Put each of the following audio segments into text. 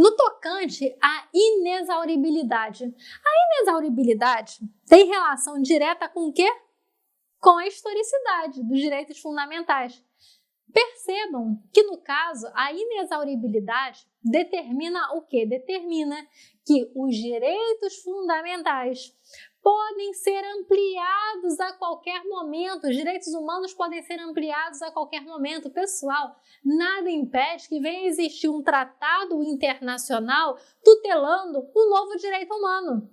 No tocante à inexauribilidade. A inexauribilidade tem relação direta com o quê? Com a historicidade dos direitos fundamentais. Percebam que, no caso, a inexauribilidade determina o quê? Determina que os direitos fundamentais podem ser ampliados a qualquer momento. Os direitos humanos podem ser ampliados a qualquer momento. Pessoal, nada impede que venha existir um tratado internacional tutelando o novo direito humano.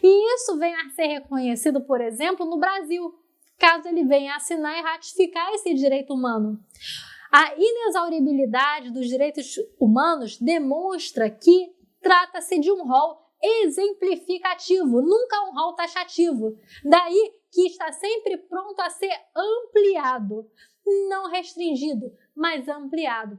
E isso venha a ser reconhecido, por exemplo, no Brasil, caso ele venha assinar e ratificar esse direito humano. A inexauribilidade dos direitos humanos demonstra que trata-se de um rol exemplificativo, nunca um rol taxativo. Daí que está sempre pronto a ser ampliado, não restringido, mas ampliado.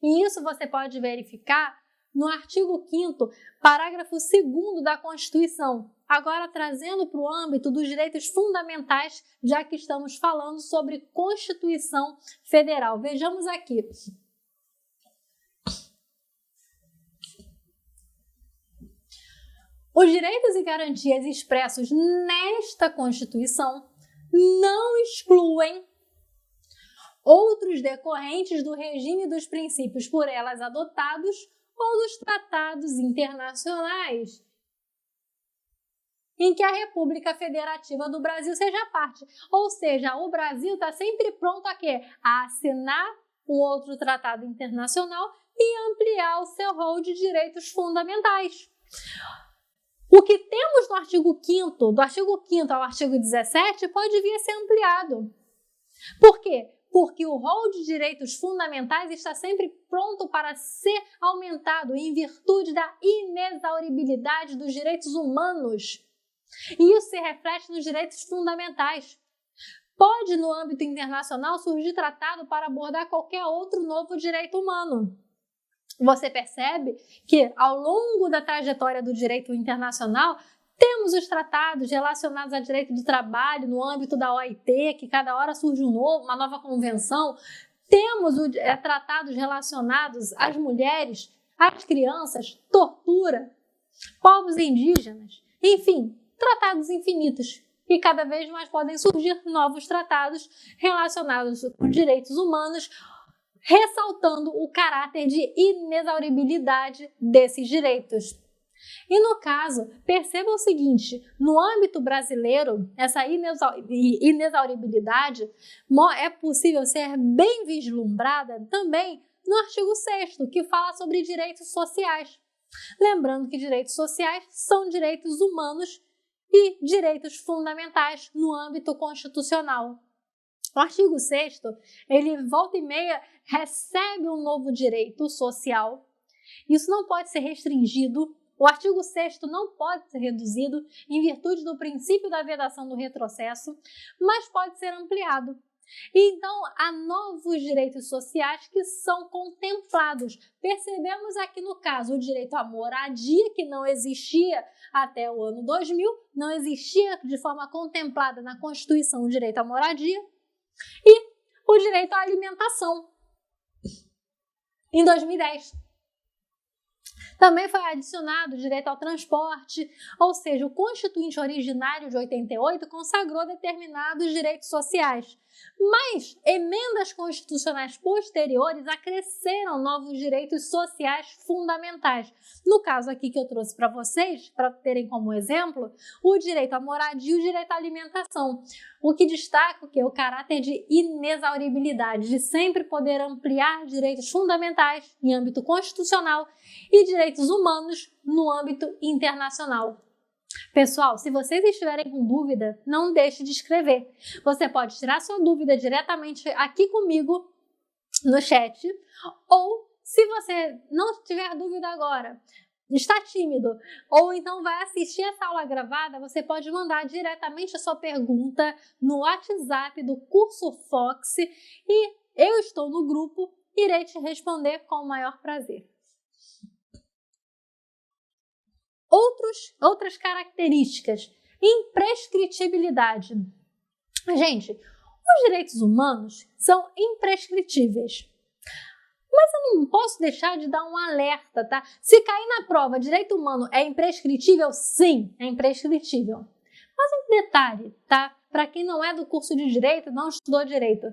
E isso você pode verificar no artigo 5º, parágrafo 2º da Constituição, agora trazendo para o âmbito dos direitos fundamentais, já que estamos falando sobre Constituição Federal. Vejamos aqui. Os direitos e garantias expressos nesta Constituição não excluem outros decorrentes do regime dos princípios por elas adotados ou dos tratados internacionais em que a República Federativa do Brasil seja parte. Ou seja, o Brasil está sempre pronto a quê? A assinar um outro tratado internacional e ampliar o seu rol de direitos fundamentais. O que temos no artigo 5º, do artigo 5º ao artigo 17, pode vir a ser ampliado. Por quê? Porque o rol de direitos fundamentais está sempre pronto para ser aumentado em virtude da inexauribilidade dos direitos humanos. E isso se reflete nos direitos fundamentais. Pode, no âmbito internacional, surgir tratado para abordar qualquer outro novo direito humano. Você percebe que, ao longo da trajetória do direito internacional, temos os tratados relacionados a direito do trabalho no âmbito da OIT, que cada hora surge uma nova convenção. Temos tratados relacionados às mulheres, às crianças, tortura, povos indígenas, enfim, tratados infinitos. E cada vez mais podem surgir novos tratados relacionados com direitos humanos, ressaltando o caráter de inexauribilidade desses direitos. E no caso, perceba o seguinte, no âmbito brasileiro, essa inexauribilidade é possível ser bem vislumbrada também no artigo 6º, que fala sobre direitos sociais. Lembrando que direitos sociais são direitos humanos e direitos fundamentais no âmbito constitucional. O artigo 6º, ele volta e meia recebe um novo direito social. Isso não pode ser restringido. O artigo 6º não pode ser reduzido em virtude do princípio da vedação do retrocesso, mas pode ser ampliado. Então, há novos direitos sociais que são contemplados. Percebemos aqui no caso o direito à moradia, que não existia até o ano 2000, não existia de forma contemplada na Constituição o direito à moradia, e o direito à alimentação, em 2010. Também foi adicionado o direito ao transporte, ou seja, o Constituinte originário de 88 consagrou determinados direitos sociais. Mas emendas constitucionais posteriores acresceram novos direitos sociais fundamentais. No caso aqui que eu trouxe para vocês, para terem como exemplo, o direito à moradia e o direito à alimentação. O que destaca o caráter de inexauribilidade, de sempre poder ampliar direitos fundamentais em âmbito constitucional e direitos humanos no âmbito internacional. Pessoal, se vocês estiverem com dúvida, não deixe de escrever. Você pode tirar sua dúvida diretamente aqui comigo no chat, ou se você não tiver dúvida agora, está tímido, ou então vai assistir essa aula gravada, você pode mandar diretamente a sua pergunta no WhatsApp do curso Fox e eu estou no grupo, irei te responder com o maior prazer. Outras características, imprescritibilidade. Gente, os direitos humanos são imprescritíveis. Mas eu não posso deixar de dar um alerta, tá? Se cair na prova, direito humano é imprescritível? Sim, é imprescritível. Mas um detalhe, tá? Para quem não é do curso de direito, não estudou direito,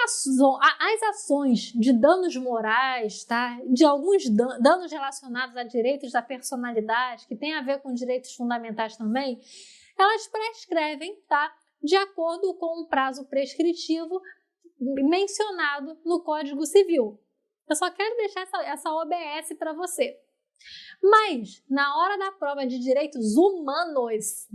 as ações de danos morais, tá? De alguns danos relacionados a direitos da personalidade, que tem a ver com direitos fundamentais também, elas prescrevem, tá? De acordo com o prazo prescritivo mencionado no Código Civil. Eu só quero deixar essa OBS para você. Mas, na hora da prova de direitos humanos,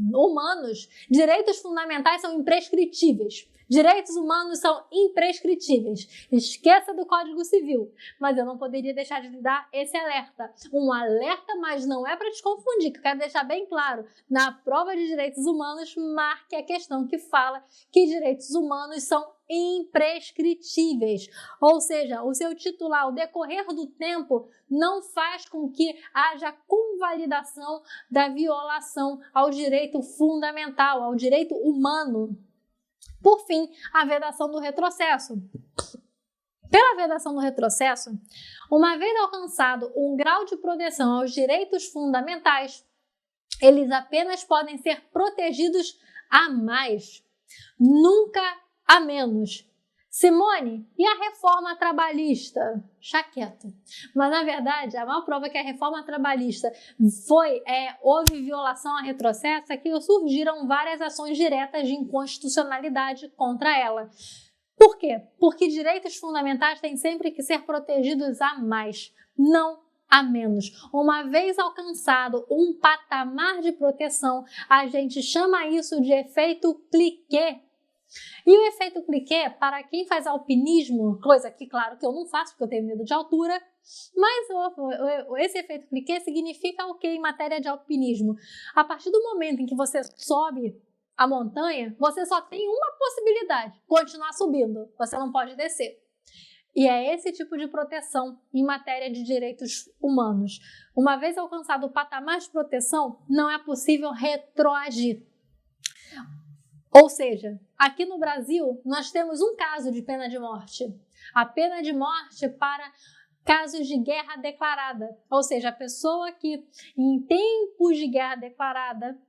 direitos fundamentais são imprescritíveis. Direitos humanos são imprescritíveis. Esqueça do Código Civil. Mas eu não poderia deixar de dar esse alerta. Um alerta, mas não é para te confundir, que eu quero deixar bem claro. Na prova de direitos humanos, marque a questão que fala que direitos humanos são imprescritíveis. Ou seja, o seu titular, ao decorrer do tempo, não faz com que haja convalidação da violação ao direito fundamental, ao direito humano. Por fim, a vedação do retrocesso. Pela vedação do retrocesso, uma vez alcançado um grau de proteção aos direitos fundamentais, eles apenas podem ser protegidos a mais, nunca a menos. Simone, e a reforma trabalhista? Chaqueto. Mas, na verdade, a maior prova que a reforma trabalhista houve violação a retrocesso é que surgiram várias ações diretas de inconstitucionalidade contra ela. Por quê? Porque direitos fundamentais têm sempre que ser protegidos a mais, não a menos. Uma vez alcançado um patamar de proteção, a gente chama isso de efeito cliquet. E o efeito cliquet, para quem faz alpinismo, coisa que, claro, que eu não faço porque eu tenho medo de altura, mas esse efeito cliquet significa o que em matéria de alpinismo? A partir do momento em que você sobe a montanha, você só tem uma possibilidade, continuar subindo, você não pode descer. E é esse tipo de proteção em matéria de direitos humanos. Uma vez alcançado o patamar de proteção, não é possível retroagir. Ou seja, aqui no Brasil, nós temos um caso de pena de morte. A pena de morte para casos de guerra declarada. Ou seja, a pessoa que, em tempos de guerra declarada,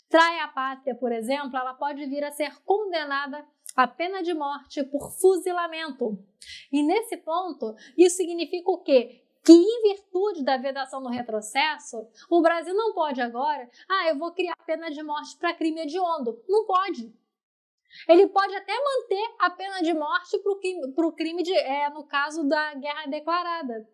trai a pátria, por exemplo, ela pode vir a ser condenada à pena de morte por fuzilamento. E nesse ponto, isso significa o quê? Que em virtude da vedação do retrocesso, o Brasil não pode agora, eu vou criar pena de morte para crime hediondo. Não pode. Ele pode até manter a pena de morte para o crime, no caso da guerra declarada,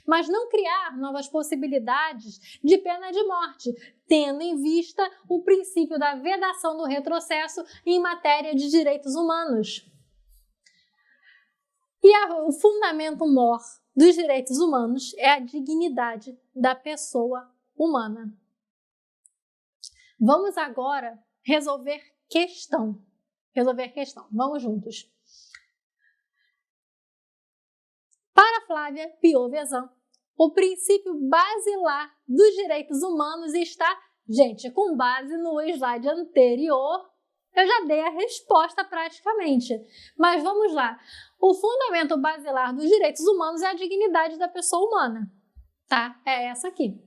mas não criar novas possibilidades de pena de morte, tendo em vista o princípio da vedação do retrocesso em matéria de direitos humanos. E o fundamento mor dos direitos humanos é a dignidade da pessoa humana. Vamos agora resolver questão. Vamos juntos. Para Flávia Piovesan, o princípio basilar dos direitos humanos está, gente, com base no slide anterior, eu já dei a resposta praticamente. Mas vamos lá. O fundamento basilar dos direitos humanos é a dignidade da pessoa humana, tá? É essa aqui.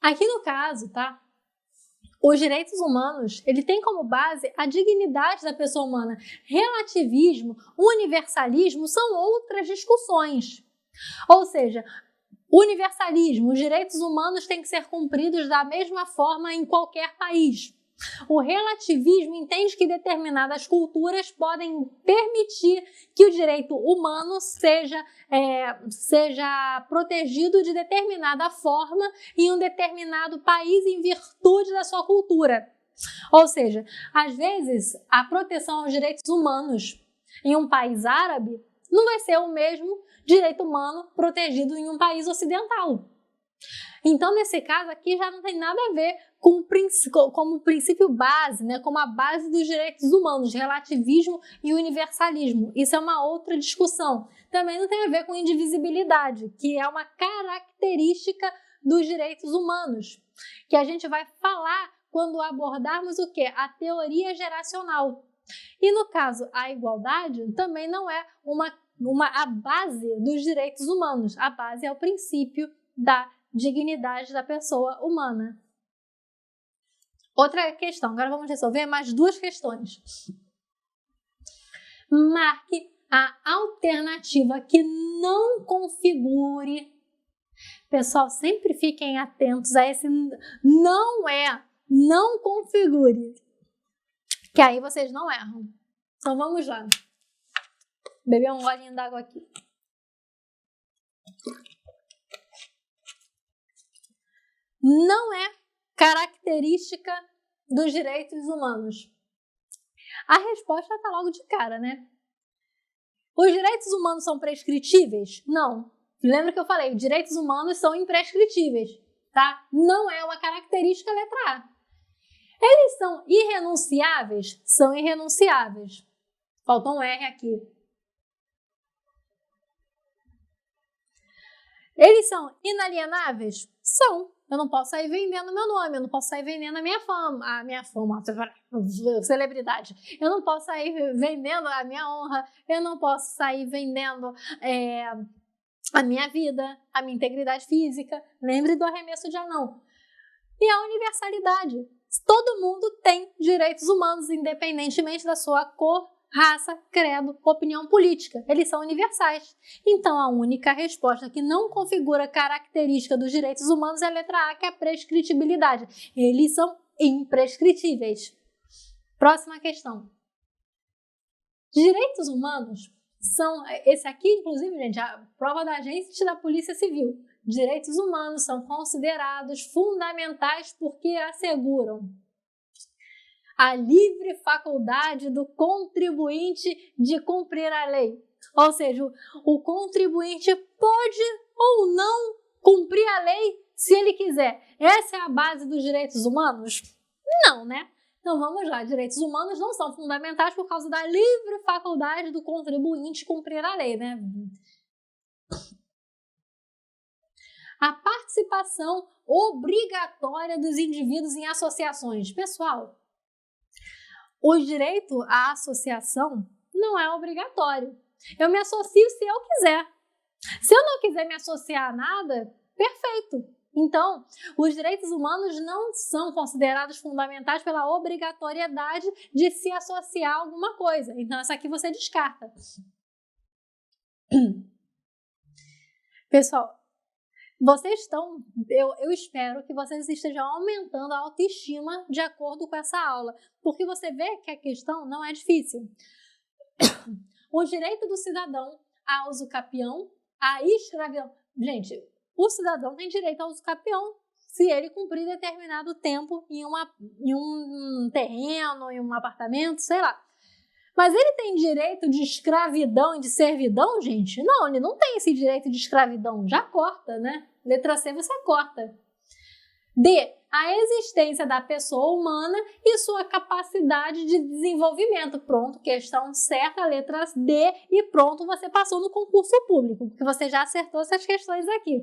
Aqui no caso, tá? Os direitos humanos, ele tem como base a dignidade da pessoa humana. Relativismo, universalismo são outras discussões. Ou seja, universalismo, os direitos humanos têm que ser cumpridos da mesma forma em qualquer país. O relativismo entende que determinadas culturas podem permitir que o direito humano seja protegido de determinada forma em um determinado país em virtude da sua cultura. Ou seja, às vezes a proteção aos direitos humanos em um país árabe não vai ser o mesmo direito humano protegido em um país ocidental. Então, nesse caso aqui, já não tem nada a ver como princípio base, né? Como a base dos direitos humanos, relativismo e universalismo. Isso é uma outra discussão. Também não tem a ver com indivisibilidade, que é uma característica dos direitos humanos, que a gente vai falar quando abordarmos o quê? A teoria geracional. E no caso, a igualdade também não é a base dos direitos humanos. A base é o princípio da dignidade da pessoa humana. Outra questão, agora vamos resolver mais duas questões. Marque a alternativa que não configure. Pessoal, sempre fiquem atentos a esse não configure, que aí vocês não erram. Então vamos lá. Beber um golinho d'água aqui. Não é característica dos direitos humanos. A resposta está logo de cara, né? Os direitos humanos são prescritíveis? Não. Lembra que eu falei, direitos humanos são imprescritíveis, tá? Não é uma característica letra A. Eles são irrenunciáveis? São irrenunciáveis. Faltou um R aqui. Eles são inalienáveis? São. Eu não posso sair vendendo meu nome, eu não posso sair vendendo a minha fama, celebridade. Eu não posso sair vendendo a minha honra, eu não posso sair vendendo a minha vida, a minha integridade física. Lembre do arremesso de anão. E a universalidade. Todo mundo tem direitos humanos, independentemente da sua cor, raça, credo, opinião política. Eles são universais. Então, a única resposta que não configura característica dos direitos humanos é a letra A, que é a prescritibilidade. Eles são imprescritíveis. Próxima questão. Direitos humanos são... Esse aqui, inclusive, gente, a prova da agência da Polícia Civil. Direitos humanos são considerados fundamentais porque asseguram a livre faculdade do contribuinte de cumprir a lei. Ou seja, o contribuinte pode ou não cumprir a lei se ele quiser. Essa é a base dos direitos humanos? Não, né? Então vamos lá, direitos humanos não são fundamentais por causa da livre faculdade do contribuinte cumprir a lei, né? A participação obrigatória dos indivíduos em associações. Pessoal, o direito à associação não é obrigatório. Eu me associo se eu quiser. Se eu não quiser me associar a nada, perfeito. Então, os direitos humanos não são considerados fundamentais pela obrigatoriedade de se associar a alguma coisa. Então, essa aqui você descarta. Pessoal, eu espero que vocês estejam aumentando a autoestima de acordo com essa aula, porque você vê que a questão não é difícil. O direito do cidadão a uso capião, a escravidão. Gente, o cidadão tem direito a uso capião se ele cumprir determinado tempo em um terreno, em um apartamento, sei lá. Mas ele tem direito de escravidão e de servidão, gente? Não, ele não tem esse direito de escravidão. Já corta, né? Letra C você corta. D. A existência da pessoa humana e sua capacidade de desenvolvimento. Pronto, questão certa, letra D, e pronto, você passou no concurso público, porque você já acertou essas questões aqui.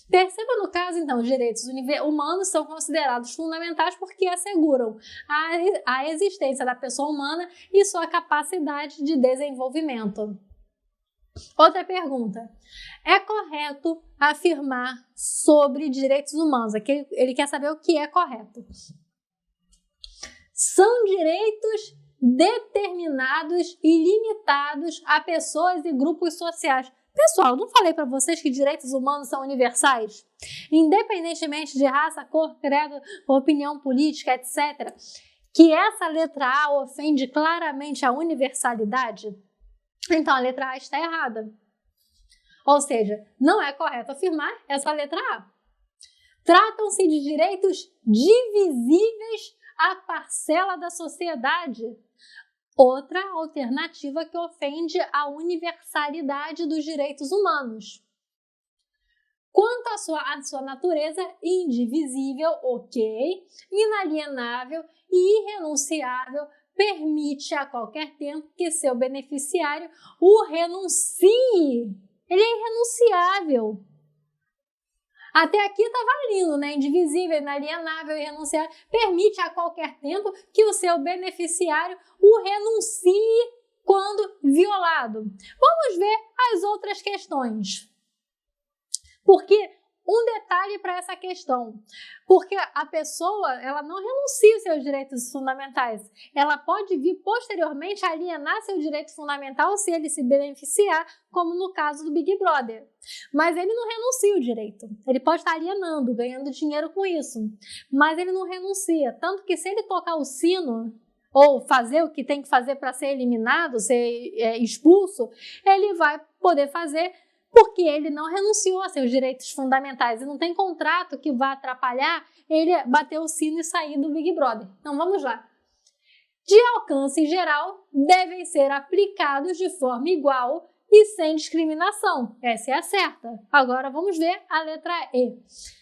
Perceba no caso, então, os direitos humanos são considerados fundamentais porque asseguram a existência da pessoa humana e sua capacidade de desenvolvimento. Outra pergunta. É correto afirmar sobre direitos humanos? Aqui ele quer saber o que é correto. São direitos determinados e limitados a pessoas e grupos sociais. Pessoal, não falei para vocês que direitos humanos são universais? Independentemente de raça, cor, credo, opinião política, etc. Que essa letra A ofende claramente a universalidade? Então, a letra A está errada. Ou seja, não é correto afirmar essa letra A. Tratam-se de direitos divisíveis à parcela da sociedade. Outra alternativa que ofende a universalidade dos direitos humanos. Quanto à sua natureza indivisível, ok, inalienável e irrenunciável, permite a qualquer tempo que seu beneficiário o renuncie. Ele é irrenunciável. Até aqui estava lindo, né? Indivisível, inalienável e irrenunciável. Permite a qualquer tempo que o seu beneficiário o renuncie quando violado. Vamos ver as outras questões. Porque um detalhe para essa questão, porque a pessoa ela não renuncia aos seus direitos fundamentais, ela pode vir posteriormente a alienar seu direito fundamental se ele se beneficiar, como no caso do Big Brother. Mas ele não renuncia o direito, ele pode estar alienando, ganhando dinheiro com isso, mas ele não renuncia, tanto que se ele tocar o sino ou fazer o que tem que fazer para ser eliminado, ser expulso, ele vai poder fazer porque ele não renunciou a seus direitos fundamentais e não tem contrato que vá atrapalhar ele bater o sino e sair do Big Brother. Então vamos lá. De alcance geral, devem ser aplicados de forma igual e sem discriminação. Essa é a certa. Agora vamos ver a letra E.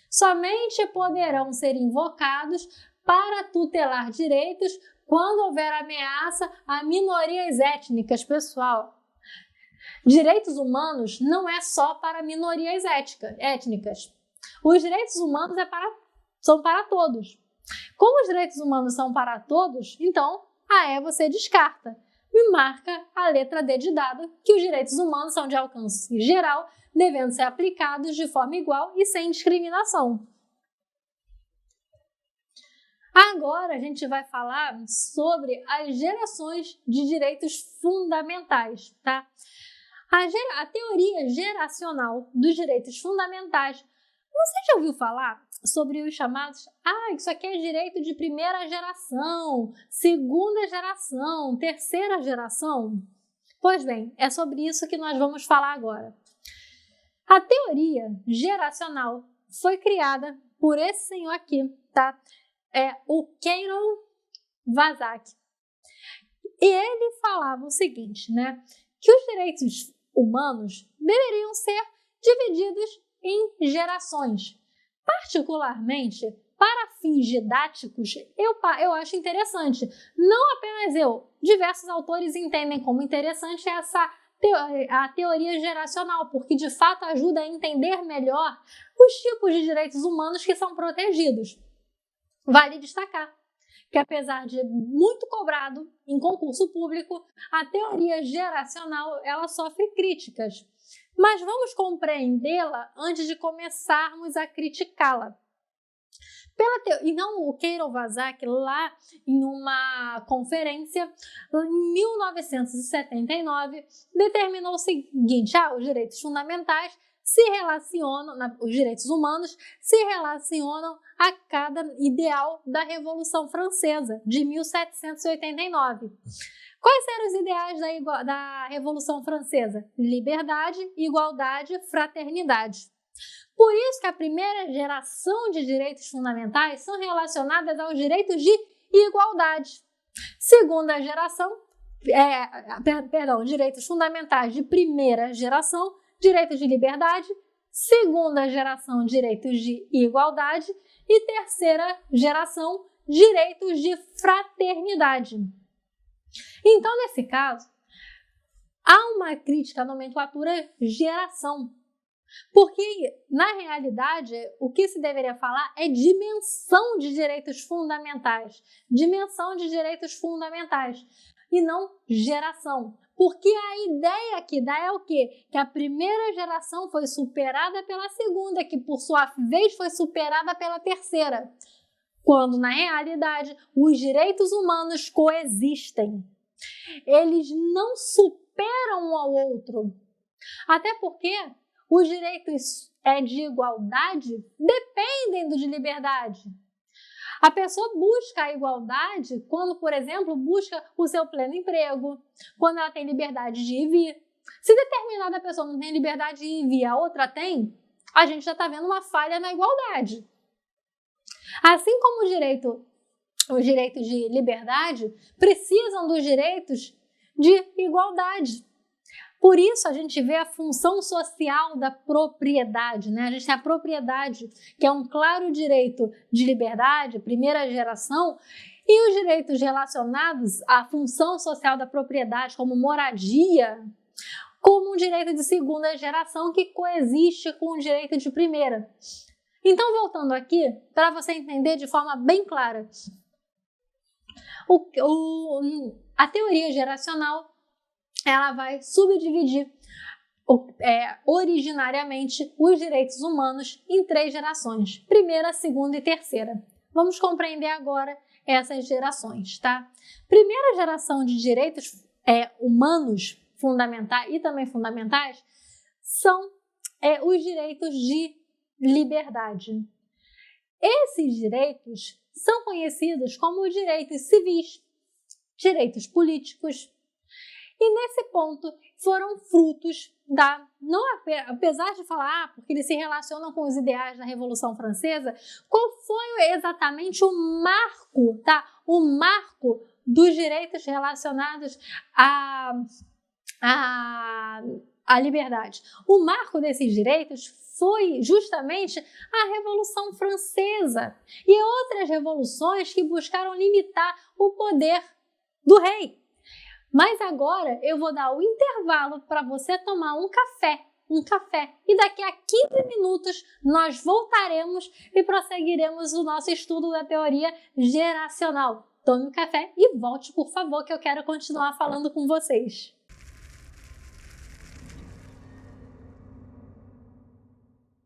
Somente poderão ser invocados para tutelar direitos quando houver ameaça a minorias étnicas, pessoal. Direitos humanos não é só para minorias étnicas. Os direitos humanos são para todos. Como os direitos humanos são para todos, então a E você descarta e marca a letra D de dado, que os direitos humanos são de alcance geral, devendo ser aplicados de forma igual e sem discriminação. Agora a gente vai falar sobre as gerações de direitos fundamentais, tá? A teoria geracional dos direitos fundamentais. Você já ouviu falar sobre os chamados, isso aqui é direito de primeira geração, segunda geração, terceira geração? Pois bem, é sobre isso que nós vamos falar agora. A teoria geracional foi criada por esse senhor aqui, tá? É o Keiron Vazak. E ele falava o seguinte, né? Que os direitos humanos deveriam ser divididos em gerações. Particularmente, para fins didáticos, eu acho interessante. Não apenas eu, diversos autores entendem como interessante a teoria geracional, porque de fato ajuda a entender melhor os tipos de direitos humanos que são protegidos. Vale destacar que, apesar de muito cobrado em concurso público, a teoria geracional ela sofre críticas. Mas vamos compreendê-la antes de começarmos a criticá-la. Então, o Keiron Vazak, lá em uma conferência em 1979, determinou o seguinte: os direitos fundamentais os direitos humanos se relacionam a cada ideal da Revolução Francesa, de 1789. Quais eram os ideais da Revolução Francesa? Liberdade, igualdade, fraternidade. Por isso que a primeira geração de direitos fundamentais são relacionadas aos direitos de igualdade. Segunda geração, direitos fundamentais de primeira geração, direitos de liberdade, segunda geração, direitos de igualdade e terceira geração, direitos de fraternidade. Então, nesse caso, há uma crítica à nomenclatura geração, porque, na realidade, o que se deveria falar é dimensão de direitos fundamentais, e não geração. Porque a ideia que dá é o quê? Que a primeira geração foi superada pela segunda, que por sua vez foi superada pela terceira. Quando, na realidade, os direitos humanos coexistem. Eles não superam um ao outro. Até porque os direitos de igualdade dependem do de liberdade. A pessoa busca a igualdade quando, por exemplo, busca o seu pleno emprego, quando ela tem liberdade de ir e vir. Se determinada pessoa não tem liberdade de ir e vir, a outra tem, a gente já está vendo uma falha na igualdade. Assim como os direitos de liberdade precisam dos direitos de igualdade. Por isso, a gente vê a função social da propriedade, né? A gente tem a propriedade, que é um claro direito de liberdade, primeira geração, e os direitos relacionados à função social da propriedade, como moradia, como um direito de segunda geração que coexiste com o direito de primeira. Então, voltando aqui, para você entender de forma bem clara, a teoria geracional ela vai subdividir originariamente os direitos humanos em 3 gerações, primeira, segunda e terceira. Vamos compreender agora essas gerações, tá? Primeira geração de direitos humanos fundamentais e também fundamentais são os direitos de liberdade. Esses direitos são conhecidos como direitos civis, direitos políticos, e nesse ponto foram frutos apesar de falar porque eles se relacionam com os ideais da Revolução Francesa, qual foi exatamente o marco, tá? O marco dos direitos relacionados à liberdade. O marco desses direitos foi justamente a Revolução Francesa e outras revoluções que buscaram limitar o poder do rei. Mas agora eu vou dar o intervalo para você tomar um café. E daqui a 15 minutos nós voltaremos e prosseguiremos o nosso estudo da teoria geracional. Tome um café e volte, por favor, que eu quero continuar falando com vocês.